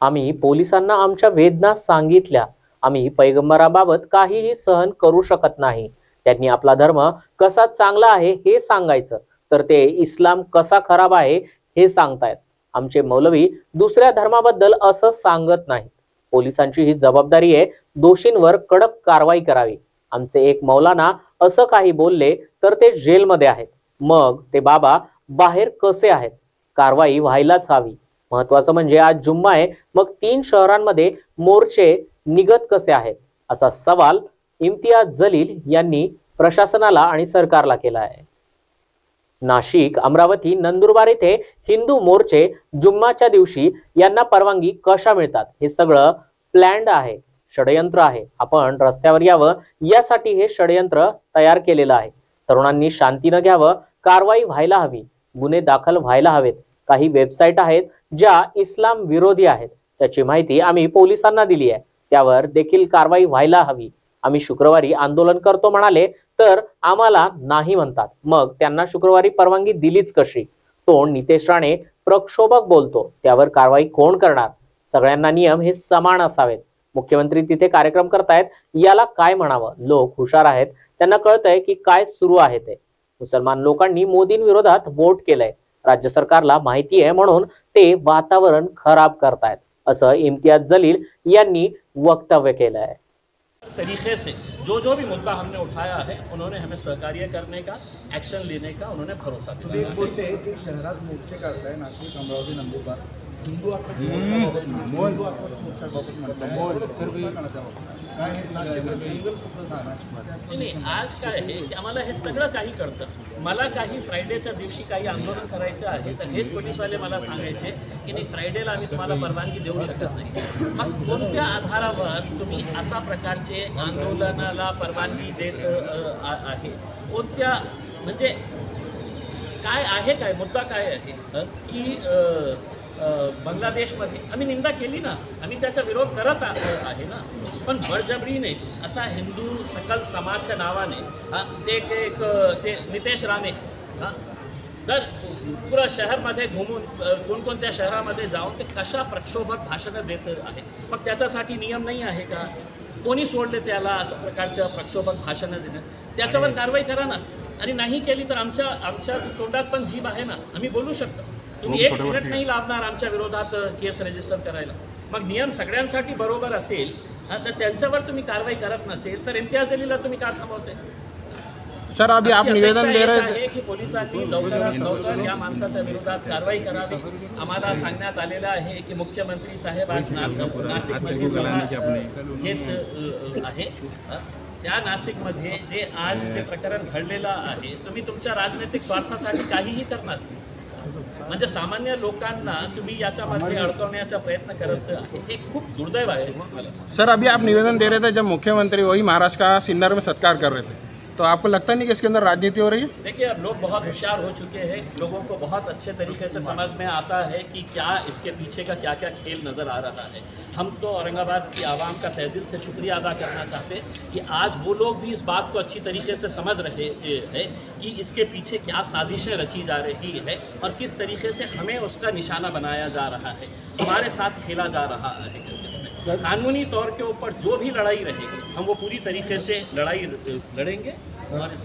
आम्ही पोलिसांना आमच्या वेदना सांगितल्या। आम्ही पैगंबराबाबत काहीही सहन करू शकत नाही। त्यांनी आपला धर्म कसा चांगला आहे हे सांगायचं, तर ते इस्लाम कसा खराब आहे हे सांगतायत। आमचे मौलवी दुसऱ्या धर्माबद्दल असं सांगत नाहीत। पोलिसांची ही जबाबदारी आहे दोषींवर कडक कारवाई करावी। आमचे एक मौलाना असं काही बोलले तर ते जेलमध्ये आहेत, मग ते बाबा बाहेर कसे आहेत? कारवाई व्हायलाच हवी। महत्वाचं म्हणजे आज जुम्मा आहे, मग 3 शहरांमध्ये मोर्चे निघत कसे आहेत, असा सवाल इम्तियाज जलील यांनी प्रशासनाला आणि सरकारला केला आहे। नाशिक, अमरावती, नंदुरबार येथे हिंदू मोर्चे जुम्माच्या दिवशी यांना परवानगी कशा मिळतात? हे सगळं प्लॅन्ड आहे, षडयंत्र आहे। आपण रस्त्यावर यावं यासाठी हे षडयंत्र तयार केलेलं आहे। तरुणांनी शांतीनं घ्यावं, कारवाई व्हायला हवी, गुन्हे दाखल व्हायला हवेत। काही वेबसाईट आहेत ज्या इस्लाम विरोधी आहेत, त्याची माहिती आम्ही पोलिसांना दिली आहे, त्यावर देखील कारवाई व्हायला हवी। आम्ही शुक्रवारी आंदोलन करतो म्हणाले तर आम्हाला नाही म्हणतात, मग त्यांना शुक्रवारी परवानगी दिलीच कशी? तोंड नितेश राणे प्रक्षोभक बोलतो, त्यावर कारवाई कोण करणार? सगळ्यांना नियम हे समान असावेत। मुख्यमंत्री तिथे कार्यक्रम करतायत, याला काय म्हणावं? लोक हुशार आहेत, त्यांना कळतंय की काय सुरू आहे ते। मुसलमान लोकांनी मोदींविरोधात वोट केलंय, राज्य सरकारला माहिती आहे म्हणून ते वातावरण खराब करतायत, असं इम्तियाज जलील यांनी वक्तव्य केलं आहे। तरीके से जो भी मुद्दा हमने उठाया है, उन्होंने हमें सहकार्य करने का, एक्शन लेने का उन्होंने भरोसा दिया। बोलते हैं कि शहरात मोर्चे काढताय, नाशिक, अमरावती, नंदुरबार हिंदू नाही, आज काय आहे की आम्हाला हे सगळं काही कळतं। मला काही फ्रायडेच्या दिवशी काही आंदोलन करायचं आहे तर हेच पोलीसवाले मला सांगायचे की नाही, फ्रायडेला आम्ही तुम्हाला परवानगी देऊ शकत नाही। मग कोणत्या आधारावर तुम्ही अशा प्रकारचे आंदोलनाला परवानगी देत आहे? कोणत्या, म्हणजे काय आहे, काय मुद्दा काय आहे की बांगलादेशमध्ये आम्ही निंदा केली ना, आम्ही त्याचा विरोध करत आहे ना, पण बळजबरीने असा हिंदू सकल समाजच्या नावाने ते नितेश राणे तर पुरा शहरमध्ये घुमून कोणकोणत्या शहरामध्ये जाऊन ते कशा प्रक्षोभक भाषणं देत आहे? मग त्याच्यासाठी नियम नाही आहे का? कोणी सोडले त्याला अशा प्रकारच्या प्रक्षोभक भाषणं देणं? त्याच्यावर कारवाई करा ना। आणि नाही केली तर आमच्या तोंडात पण जीभ आहे ना, आम्ही बोलू शकतो। तुम्ही 1 मिनिट नाही लावणार आमच्या विरोधात केस रजिस्टर करायला। मग नियम सगळ्यांसाठी बरोबर असेल तर त्यांच्यावर तुम्ही कारवाई करत नसेल तर इम्तियाज जलीलला तुम्ही का थांबवते? सर, अभी आप निवेदन दे रहे हैं की पोलिसांनी लवकरात लवकर या माणसाच्या विरोधात कारवाई करावी। आम्हाला सांगण्यात आलेलं आहे की मुख्यमंत्री साहेब आज नाशिकमध्ये सभा घेत आहे। त्या नाशिकमध्ये जे आज जे प्रकरण घडलेलं आहे, तुम्ही तुमच्या राजनैतिक स्वार्थासाठी काहीही करणार, म्हणजे सामान्य लोकांना तुम्ही याच्यामध्ये अडकवण्याचा प्रयत्न करत आहे, हे खूप दुर्दैव आहे। सर, अभी आप निवेदन दे रहे थे जब मुख्यमंत्री वही महाराष्ट्र का सिन्नर में सत्कार कर रहे थे, तो आपको लगता नहीं कि इसके अंदर राजनीति हो रही है? देखिए, अब लोग बहुत होशियार हो चुके हैं, लोगों को बहुत अच्छे तरीके से समझ में आता है कि क्या इसके पीछे का क्या क्या खेल नज़र आ रहा है। हम तो औरंगाबाद की आवाम का तहे दिल से शुक्रिया अदा करना चाहते हैं कि आज वो लोग भी इस बात को अच्छी तरीके से समझ रहे हैं कि इसके पीछे क्या साजिशें रची जा रही है और किस तरीके से हमें उसका निशाना बनाया जा रहा है, हमारे साथ खेला जा रहा है। कानूनी तौर के ऊपर जो भी लड़ाई रहेगी, हम वो पूरी तरीके से लड़ाई लड़ेंगे। और इस